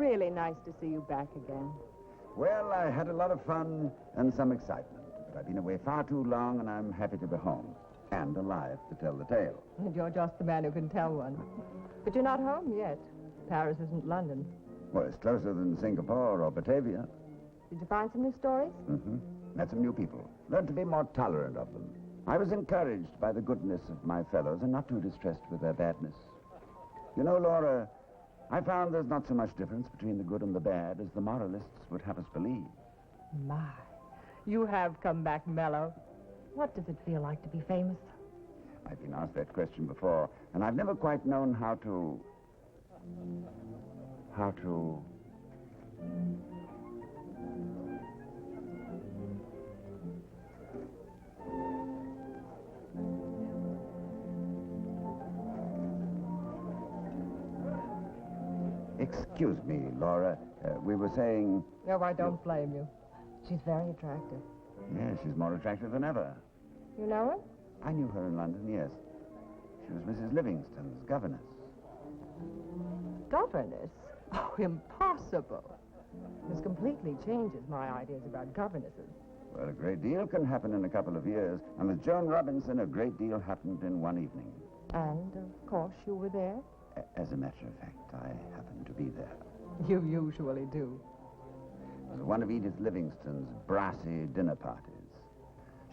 really nice to see you back again. Well, I had a lot of fun and some excitement. But I've been away far too long, and I'm happy to be home. And alive to tell the tale. And you're just the man who can tell one. But you're not home yet. Paris isn't London. Well, it's closer than Singapore or Batavia. Did you find some new stories? Mm-hmm. Met some new people. Learned to be more tolerant of them. I was encouraged by the goodness of my fellows and not too distressed with their badness. You know, Laura, I found there's not so much difference between the good and the bad as the moralists would have us believe. My, you have come back mellow. What does it feel like to be famous? I've been asked that question before, and I've never quite known how to... Excuse me, Laura. We were saying... No, I don't blame you. She's very attractive. Yeah, she's more attractive than ever. You know her? I knew her in London, yes. She was Mrs. Livingston's governess. Governess? Oh, impossible. This completely changes my ideas about governesses. Well, a great deal can happen in a couple of years. And with Joan Robinson, a great deal happened in one evening. And, of course, you were there? As a matter of fact, I happened to be there. You usually do. It was one of Edith Livingston's brassy dinner parties.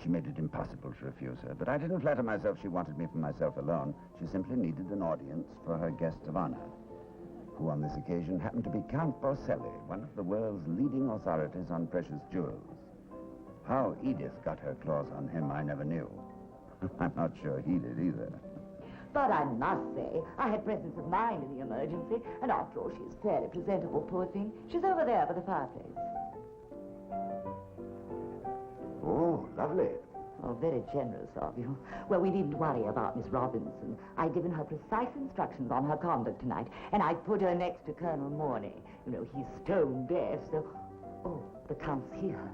She made it impossible to refuse her, but I didn't flatter myself she wanted me for myself alone. She simply needed an audience for her guest of honor, who on this occasion happened to be Count Borselli, one of the world's leading authorities on precious jewels. How Edith got her claws on him, I never knew. I'm not sure he did either. But I must say, I had presence of mind in the emergency, and after all, she's fairly presentable, poor thing. She's over there by the fireplace. Oh, lovely. Oh, very generous of you. Well, we needn't worry about Miss Robinson. I've given her precise instructions on her conduct tonight, and I put her next to Colonel Mornay. You know, he's stone deaf, so... Oh, the Count's here.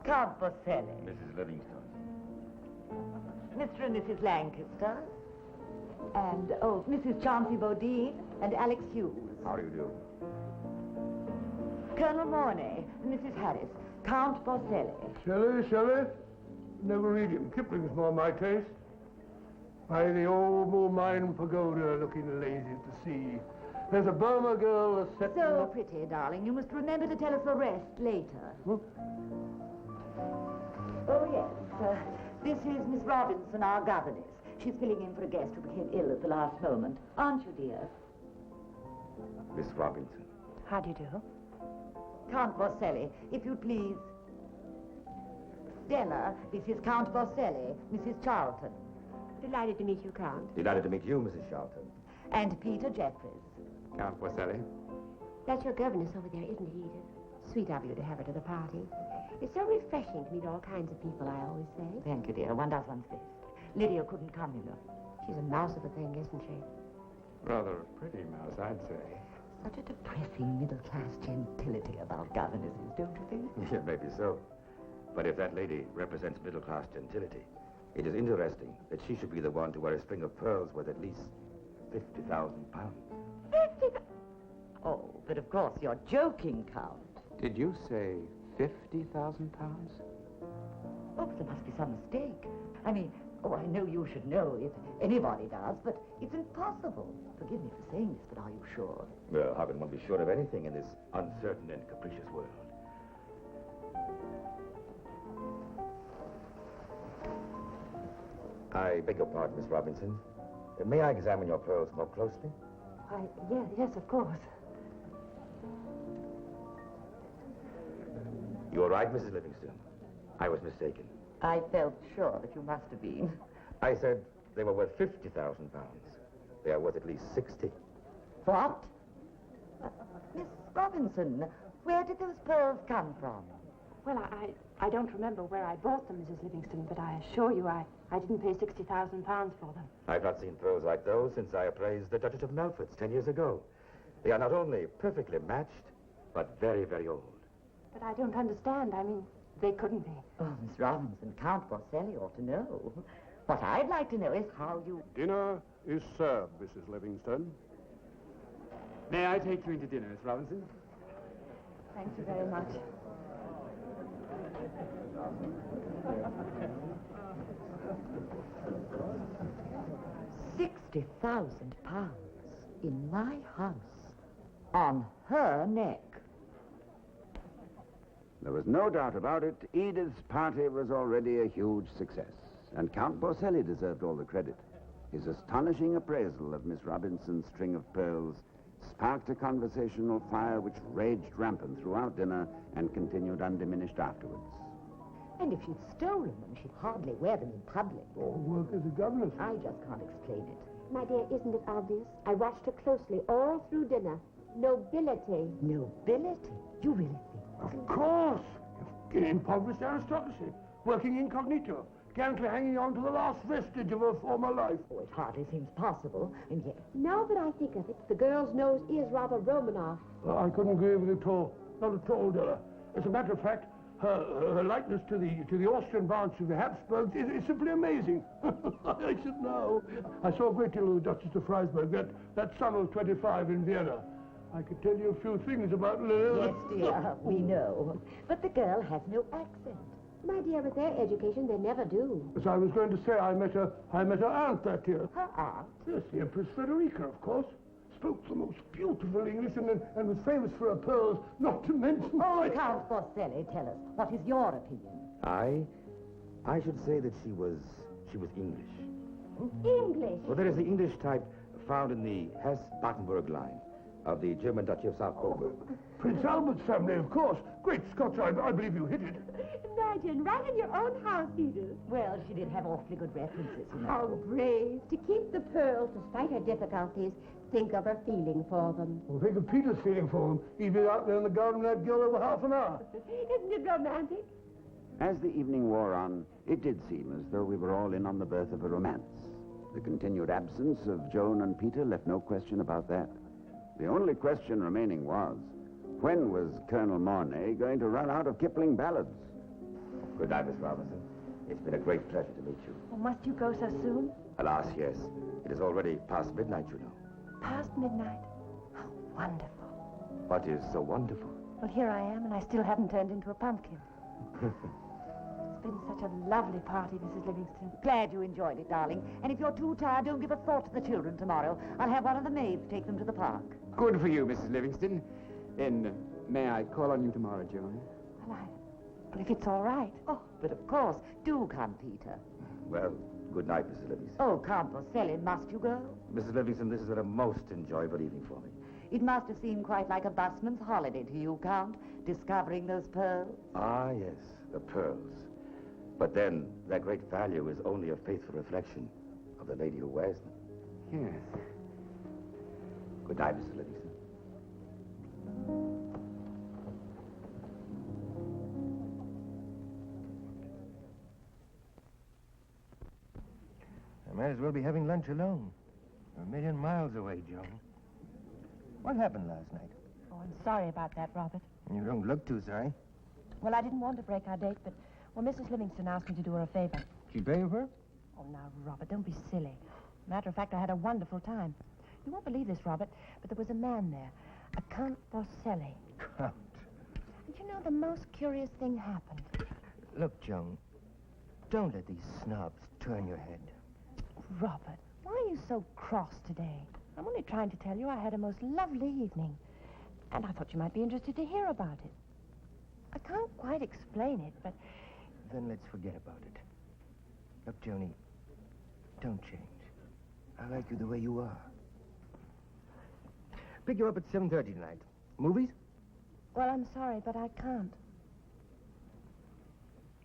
Count Borselli. Mrs. Livingston. Mr. and Mrs. Lancaster. And, oh, Mrs. Chauncey Bodine and Alex Hughes. How do you do? Colonel Mornay and Mrs. Harris. Count Borselli. Shelley? Never read him. Kipling's more my taste. By the old Moormine Pagoda looking lazy to see. There's a Burma girl set... So pretty, darling. You must remember to tell us the rest later. Huh? Oh, yes. This is Miss Robinson, our governess. She's filling in for a guest who became ill at the last moment. Aren't you, dear? Miss Robinson. How do you do? Count Borselli, if you please. Stella, this is Count Borselli, Mrs. Charlton. Delighted to meet you, Count. Delighted to meet you, Mrs. Charlton. And Peter Jeffries. Count Borselli. That's your governess over there, isn't it, Edith? Sweet of you to have her to the party. It's so refreshing to meet all kinds of people, I always say. Thank you, dear. One does one's best. Lydia couldn't come, you know. She's a mouse of a thing, isn't she? Rather a pretty mouse, I'd say. Such a depressing middle-class gentility about governesses, don't you think? Yeah, maybe so. But if that lady represents middle-class gentility, it is interesting that she should be the one to wear a string of pearls worth at least 50,000 pounds. 50,000? Oh, but of course you're joking, Count. Did you say 50,000 pounds? Oh, there must be some mistake. I mean, oh, I know you should know if anybody does, but it's impossible. Forgive me for saying this, but are you sure? Well, how can one be sure of anything in this uncertain and capricious world? I beg your pardon, Miss Robinson. May I examine your pearls more closely? Yes, of course. You are right, Mrs. Livingston. I was mistaken. I felt sure that you must have been. I said they were worth 50,000 pounds. They are worth at least 60. What? Miss Robinson, where did those pearls come from? Well, I don't remember where I bought them, Mrs. Livingston, but I assure you I didn't pay 60,000 pounds for them. I've not seen pearls like those since I appraised the Duchess of Melford's 10 years ago. They are not only perfectly matched, but very, very old. But I don't understand. I mean, they couldn't be. Oh, Miss Robinson, Count Borselli ought to know. What I'd like to know is how you... Dinner is served, Mrs. Livingston. May I take you into dinner, Miss Robinson? Thank you very much. £60,000 in my house. On her neck. There was no doubt about it. Edith's party was already a huge success, and Count Borselli deserved all the credit. His astonishing appraisal of Miss Robinson's string of pearls sparked a conversational fire which raged rampant throughout dinner and continued undiminished afterwards. And if she'd stolen them, she'd hardly wear them in public. Or work as a governess. I just can't explain it. My dear, isn't it obvious? I watched her closely all through dinner. Nobility. Nobility? You really think? Of course. Impoverished aristocracy. Working incognito. Scantily hanging on to the last vestige of her former life. Oh, it hardly seems possible, and yet... Now that I think of it, the girl's nose is rather Romanoff. I couldn't agree with you at all. Not at all, Della. As a matter of fact, her likeness to the Austrian branch of the Habsburgs is simply amazing. I should know. I saw a great deal of the Duchess of Freisberg, that son of 25 in Vienna. I could tell you a few things about Lil. Yes, dear, we know. But the girl has no accent. My dear, with their education, they never do. As I was going to say, I met her aunt that year. Her aunt? Yes, the Empress Frederica, of course. Spoke the most beautiful English and was famous for her pearls, not to mention... Oh, Count Borselli, tell us, what is your opinion? I should say that she was English. English. Well, there is the English type found in the Hesse-Battenberg line of the German Duchy of South Coburg. Prince Albert's family, of course. Great Scotch, I believe you hit it. Imagine, right in your own house, Edith. Well, she did have awfully good references, you know. How brave. To keep the pearls despite her difficulties. Think of her feeling for them. Well, think of Peter's feeling for them. He'd been out there in the garden with that girl over half an hour. Isn't it romantic? As the evening wore on, it did seem as though we were all in on the birth of a romance. The continued absence of Joan and Peter left no question about that. The only question remaining was, when was Colonel Mornay going to run out of Kipling ballads? Good night, Miss Robinson. It's been a great pleasure to meet you. Oh, must you go so soon? Alas, yes. It is already past midnight, you know. Past midnight? How wonderful. What is so wonderful? Well, here I am, and I still haven't turned into a pumpkin. It's been such a lovely party, Mrs. Livingston. Glad you enjoyed it, darling. And if you're too tired, don't give a thought to the children tomorrow. I'll have one of the maids take them to the park. Good for you, Mrs. Livingston. And may I call on you tomorrow, Joan? Well, if it's all right. Oh, but of course. Do come, Peter. Well, good night, Mrs. Livingston. Oh, Count Borselli, must you go? Mrs. Livingston, this has been a most enjoyable evening for me. It must have seemed quite like a busman's holiday to you, Count, discovering those pearls. Ah, yes, the pearls. But then, their great value is only a faithful reflection of the lady who wears them. Yes. Good night, Mrs. Livingston. I might as well be having lunch alone. We're a million miles away, Joan. What happened last night? Oh, I'm sorry about that, Robert. You don't look too sorry. Well, I didn't want to break our date, but, well, Mrs. Livingston asked me to do her a favor. She pay you for it? Oh, now, Robert, don't be silly. Matter of fact, I had a wonderful time. You won't believe this, Robert, but there was a man there, a Count Borselli. Count. And you know, the most curious thing happened. Look, Joan, don't let these snobs turn your head. Robert, why are you so cross today? I'm only trying to tell you I had a most lovely evening. And I thought you might be interested to hear about it. I can't quite explain it, but... Then let's forget about it. Look, Joni, don't change. I like you the way you are. Pick you up at 7:30 tonight. Movies? Well, I'm sorry, but I can't.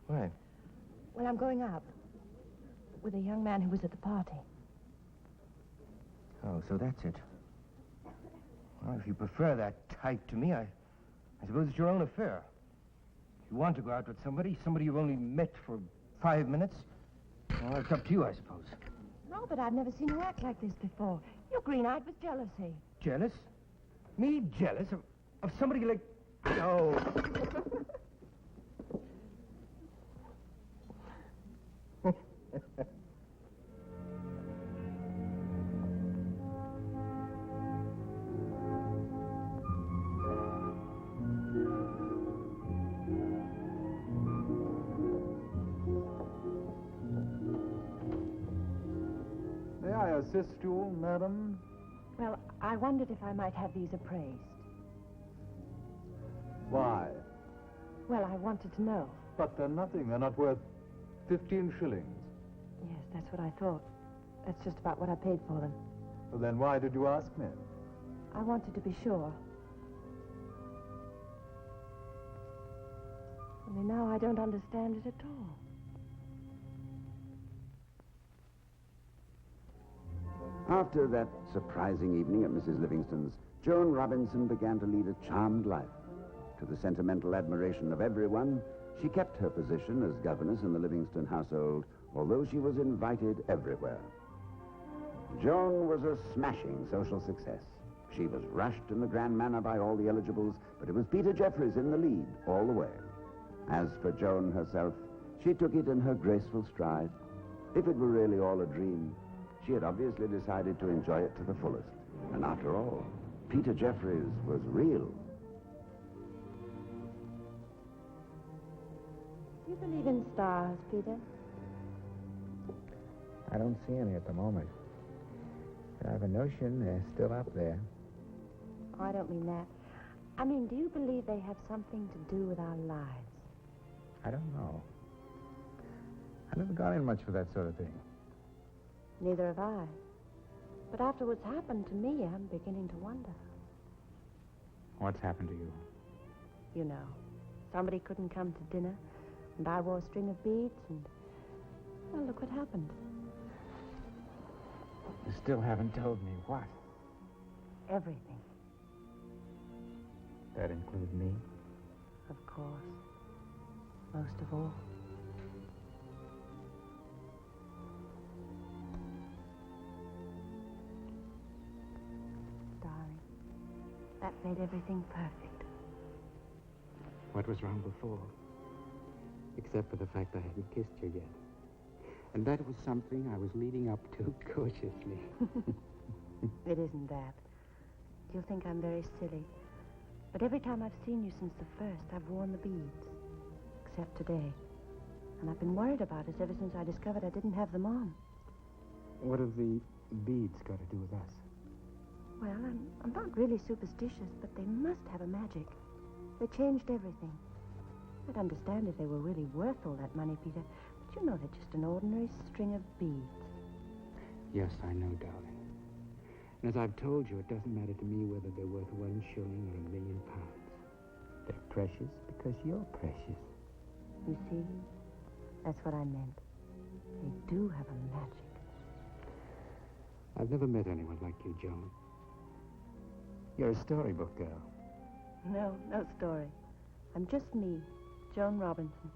Why? Well, I'm going out with a young man who was at the party. Oh, so that's it. Well, if you prefer that type to me, I suppose it's your own affair. If you want to go out with somebody you've only met for 5 minutes, well, it's up to you, I suppose. No, but I've never seen you act like this before. You're green-eyed with jealousy. Jealous? Me jealous of somebody like... Oh. assist you, madam? Well, I wondered if I might have these appraised. Why? Well, I wanted to know. But they're nothing. They're not worth 15 shillings. Yes, that's what I thought. That's just about what I paid for them. Well, then why did you ask me? I wanted to be sure. Only now I don't understand it at all. After that surprising evening at Mrs. Livingston's, Joan Robinson began to lead a charmed life. To the sentimental admiration of everyone, she kept her position as governess in the Livingston household, although she was invited everywhere. Joan was a smashing social success. She was rushed in the grand manner by all the eligibles, but it was Peter Jeffries in the lead all the way. As for Joan herself, she took it in her graceful stride. If it were really all a dream, she had obviously decided to enjoy it to the fullest. And after all, Peter Jeffries was real. Do you believe in stars, Peter? I don't see any at the moment. But I have a notion they're still up there. Oh, I don't mean that. I mean, do you believe they have something to do with our lives? I don't know. I've never gone in much for that sort of thing. Neither have I. But after what's happened to me, I'm beginning to wonder. What's happened to you? You know, somebody couldn't come to dinner, and I wore a string of beads, and, well, look what happened. You still haven't told me what. Everything. That include me? Of course. Most of all. Darling, that made everything perfect. What was wrong before? Except for the fact I hadn't kissed you yet. And that was something I was leading up to cautiously. It isn't that. You'll think I'm very silly. But every time I've seen you since the first, I've worn the beads. Except today. And I've been worried about us ever since I discovered I didn't have them on. What have the beads got to do with us? Well, I'm not really superstitious, but they must have a magic. They changed everything. I'd understand if they were really worth all that money, Peter. But you know they're just an ordinary string of beads. Yes, I know, darling. And as I've told you, it doesn't matter to me whether they're worth 1 shilling or £1,000,000. They're precious because you're precious. You see? That's what I meant. They do have a magic. I've never met anyone like you, Joan. You're a storybook girl. No story. I'm just me, Joan Robinson.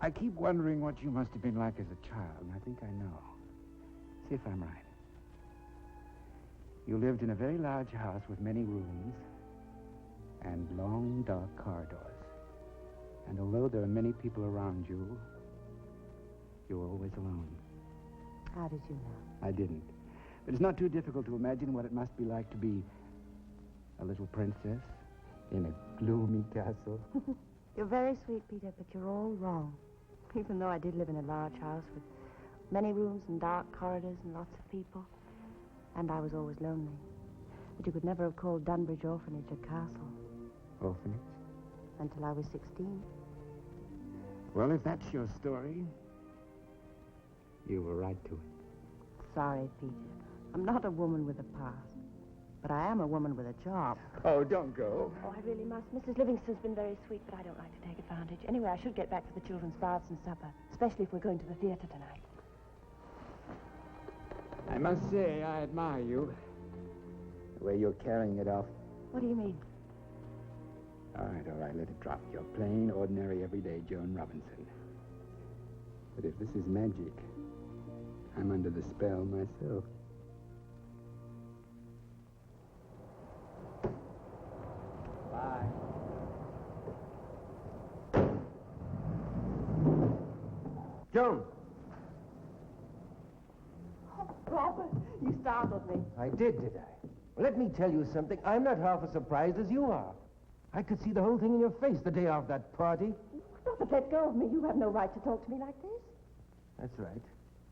I keep wondering what you must have been like as a child, and I think I know. See if I'm right. You lived in a very large house with many rooms and long, dark corridors. And although there are many people around you, you were always alone. How did you know? I didn't. But it's not too difficult to imagine what it must be like to be a little princess in a gloomy castle. You're very sweet, Peter, but you're all wrong. Even though I did live in a large house with many rooms and dark corridors and lots of people. And I was always lonely. But you could never have called Dunbridge Orphanage a castle. Orphanage? Until I was 16. Well, if that's your story, you were right to it. Sorry, Peter. I'm not a woman with a past. But I am a woman with a job. Oh, don't go. Oh, I really must. Mrs. Livingston's been very sweet, but I don't like to take advantage. Anyway, I should get back for the children's baths and supper, especially if we're going to the theater tonight. I must say, I admire you. The way you're carrying it off. What do you mean? All right, let it drop. You're plain, ordinary, everyday Joan Robinson. But if this is magic, I'm under the spell myself. Bye. Joan! Oh, Robert, you startled me. I did I? Well, let me tell you something. I'm not half as surprised as you are. I could see the whole thing in your face the day of that party. Robert, let go of me. You have no right to talk to me like this. That's right.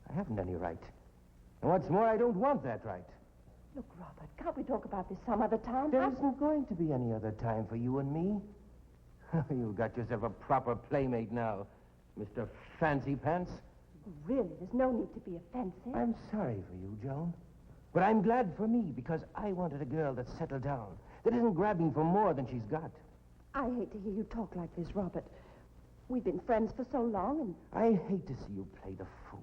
I haven't any right. And what's more, I don't want that right. Look, Robert, can't we talk about this some other time? There isn't going to be any other time for you and me. You've got yourself a proper playmate now, Mr. Fancy Pants. Really, there's no need to be offensive. I'm sorry for you, Joan. But I'm glad for me, because I wanted a girl that's settled down, that isn't grabbing for more than she's got. I hate to hear you talk like this, Robert. We've been friends for so long, and... I hate to see you play the fool.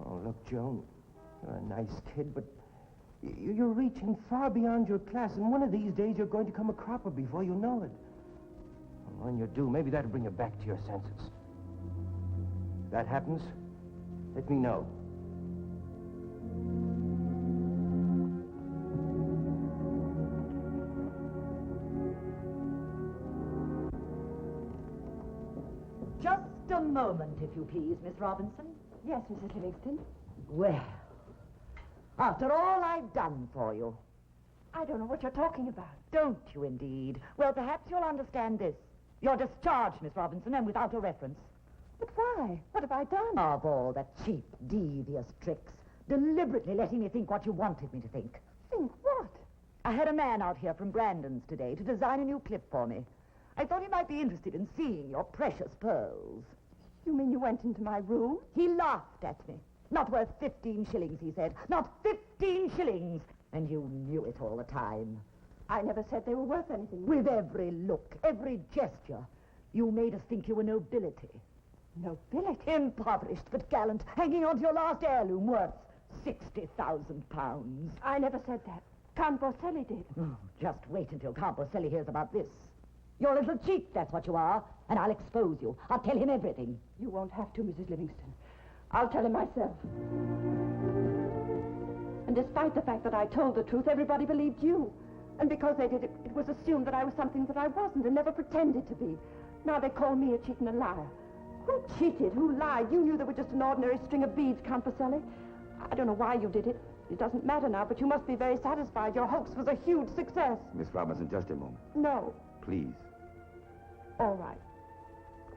Oh, look, Joan, you're a nice kid, but you're reaching far beyond your class, and one of these days you're going to come a cropper before you know it. And when you do, maybe that'll bring you back to your senses. If that happens, let me know. Just a moment, if you please, Miss Robinson. Yes, Mrs. Livingston. Well, after all I've done for you. I don't know what you're talking about. Don't you, indeed? Well, perhaps you'll understand this. You're discharged, Miss Robinson, and without a reference. But why? What have I done? Of all the cheap, devious tricks. Deliberately letting me think what you wanted me to think. Think what? I had a man out here from Brandon's today to design a new clip for me. I thought he might be interested in seeing your precious pearls. You mean you went into my room? He laughed at me. Not worth 15 shillings, he said. Not 15 shillings! And you knew it all the time. I never said they were worth anything. With every look, every gesture, you made us think you were nobility. Nobility? Impoverished but gallant, hanging on to your last heirloom worth £60,000. I never said that. Count Borselli did. Oh, just wait until Count Borselli hears about this. You're a little cheat, that's what you are. And I'll expose you. I'll tell him everything. You won't have to, Mrs. Livingston. I'll tell him myself. And despite the fact that I told the truth, everybody believed you. And because they did, it was assumed that I was something that I wasn't and never pretended to be. Now they call me a cheat and a liar. Who cheated? Who lied? You knew they were just an ordinary string of beads, Count Borselli. I don't know why you did it. It doesn't matter now, but you must be very satisfied. Your hoax was a huge success. Miss Robinson, just a moment. No. Please. All right.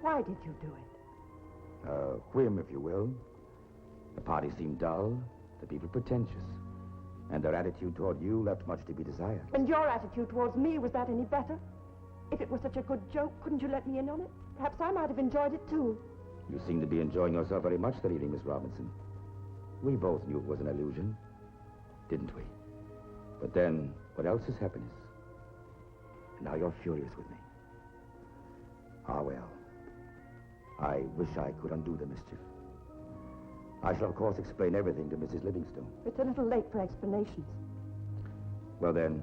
Why did you do it? Whim, if you will. The party seemed dull, the people pretentious, and their attitude toward you left much to be desired. And your attitude towards me, was that any better? If it was such a good joke, couldn't you let me in on it? Perhaps I might have enjoyed it, too. You seem to be enjoying yourself very much that evening, Miss Robinson. We both knew it was an illusion, didn't we? But then, what else is happiness? And now you're furious with me. Ah, well. I wish I could undo the mischief. I shall, of course, explain everything to Mrs. Livingstone. It's a little late for explanations. Well, then,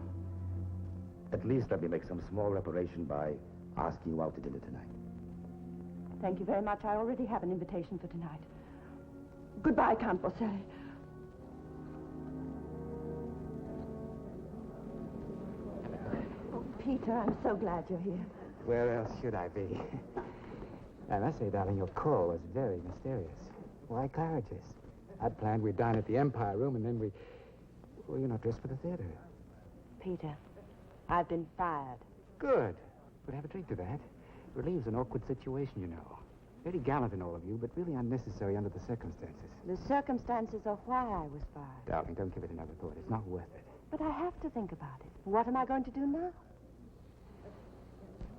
at least let me make some small reparation by asking you out to dinner tonight. Thank you very much. I already have an invitation for tonight. Goodbye, Count Borselli. Oh, Peter, I'm so glad you're here. Where else should I be? I must say, darling, your call was very mysterious. Why Claridge's? I'd planned we'd dine at the Empire Room, and then we... Well, you're not dressed for the theater. Peter, I've been fired. Good. But have a drink to that. Relieves an awkward situation, you know. Very gallant in all of you, but really unnecessary under the circumstances. The circumstances are why I was fired. Darling, don't give it another thought. It's not worth it. But I have to think about it. What am I going to do now?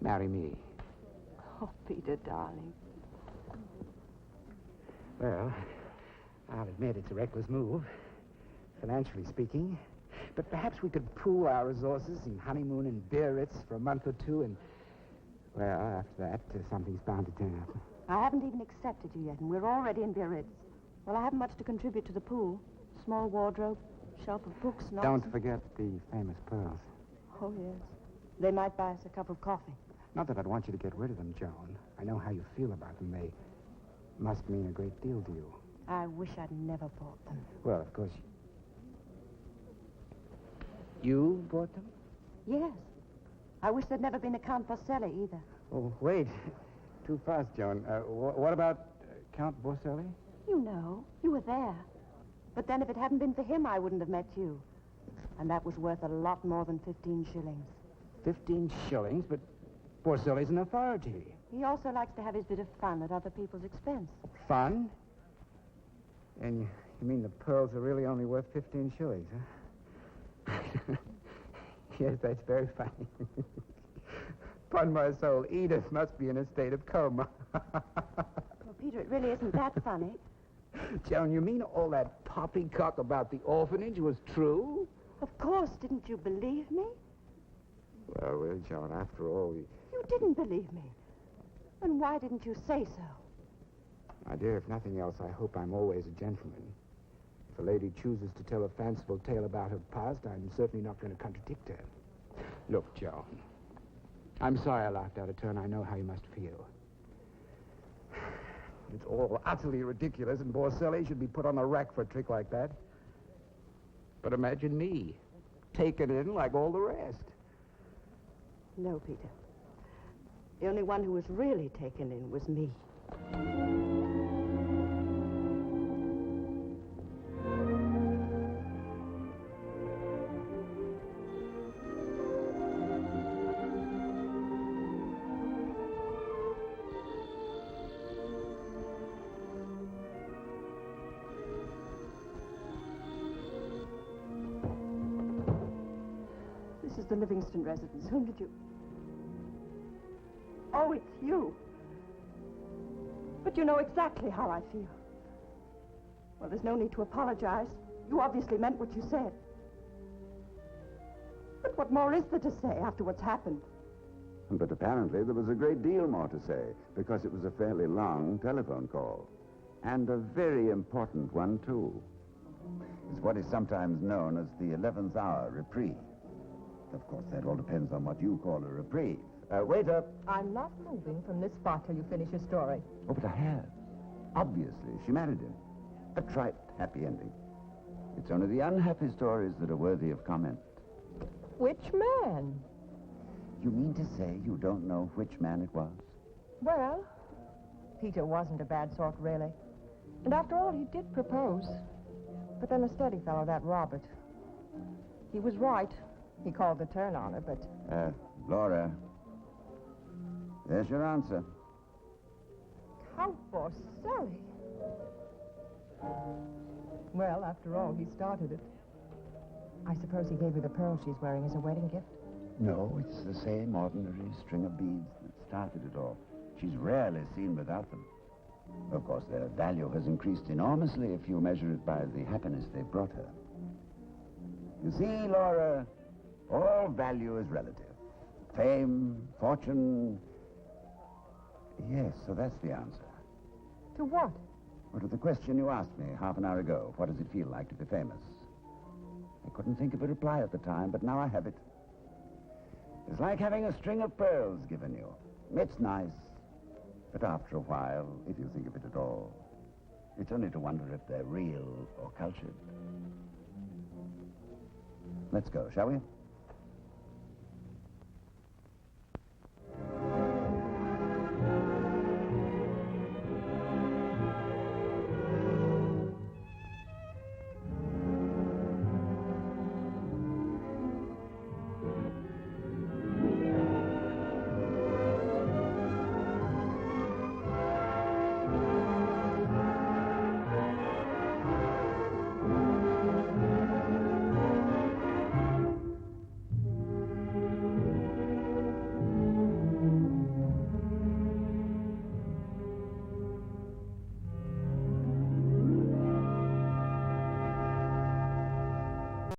Marry me. Oh, Peter, darling. Well, I'll admit it's a reckless move, financially speaking. But perhaps we could pool our resources and honeymoon in Biarritz for a month or two, and, well, after that, something's bound to turn up. I haven't even accepted you yet, and we're already in Biarritz. Well, I haven't much to contribute to the pool. Small wardrobe, shelf of books, and Don't forget the famous pearls. Oh, yes. They might buy us a cup of coffee. Not that I'd want you to get rid of them, Joan. I know how you feel about them. They must mean a great deal to you. I wish I'd never bought them. Well, of course, you bought them? Yes. I wish there'd never been a Count Borselli either. Oh, wait. Too fast, Joan. What about Count Borselli? You know. You were there. But then if it hadn't been for him, I wouldn't have met you. And that was worth a lot more than 15 shillings. 15 shillings? But Borselli's an authority. He also likes to have his bit of fun at other people's expense. Fun? And You mean the pearls are really only worth 15 shillings, huh? Yes, that's very funny. Upon my soul, Edith must be in a state of coma. Well, Peter, it really isn't that funny. Joan, you mean all that poppycock about the orphanage was true? Of course, didn't you believe me? Well, Joan, after all, You didn't believe me. And why didn't you say so? my dear, if nothing else, I hope I'm always a gentleman. If a lady chooses to tell a fanciful tale about her past, I'm certainly not going to contradict her. Look, Joan, I'm sorry I laughed out of turn. I know how you must feel. It's all utterly ridiculous, and Borselli should be put on the rack for a trick like that. But imagine me, taken in like all the rest. No, Peter. The only one who was really taken in was me. This is the Livingston residence. Whom did you... Oh, it's you. But you know exactly how I feel. Well, there's no need to apologize. You obviously meant what you said. But what more is there to say after what's happened? But apparently there was a great deal more to say, because it was a fairly long telephone call. And a very important one, too. It's what is sometimes known as the 11th hour reprieve. Of course, that all depends on what you call a reprieve. Waiter. I'm not moving from this spot till you finish your story. Oh, but I have. Obviously, she married him. A trite, happy ending. It's only the unhappy stories that are worthy of comment. Which man? You mean to say you don't know which man it was? Well, Peter wasn't a bad sort, really. And after all, he did propose. But then a steady fellow, that Robert. He was right. He called the turn on her, but... Laura. There's your answer. Count Borselli. Well, after all, he started it. I suppose he gave her the pearl she's wearing as a wedding gift? No, it's the same ordinary string of beads that started it all. She's rarely seen without them. Of course, their value has increased enormously if you measure it by the happiness they brought her. You see, Laura, all value is relative. Fame, fortune... Yes, so that's the answer. To what? Well, to the question you asked me half an hour ago. What does it feel like to be famous? I couldn't think of a reply at the time, but now I have it. It's like having a string of pearls given you. It's nice, but after a while, if you think of it at all, it's only to wonder if they're real or cultured. Let's go, shall we?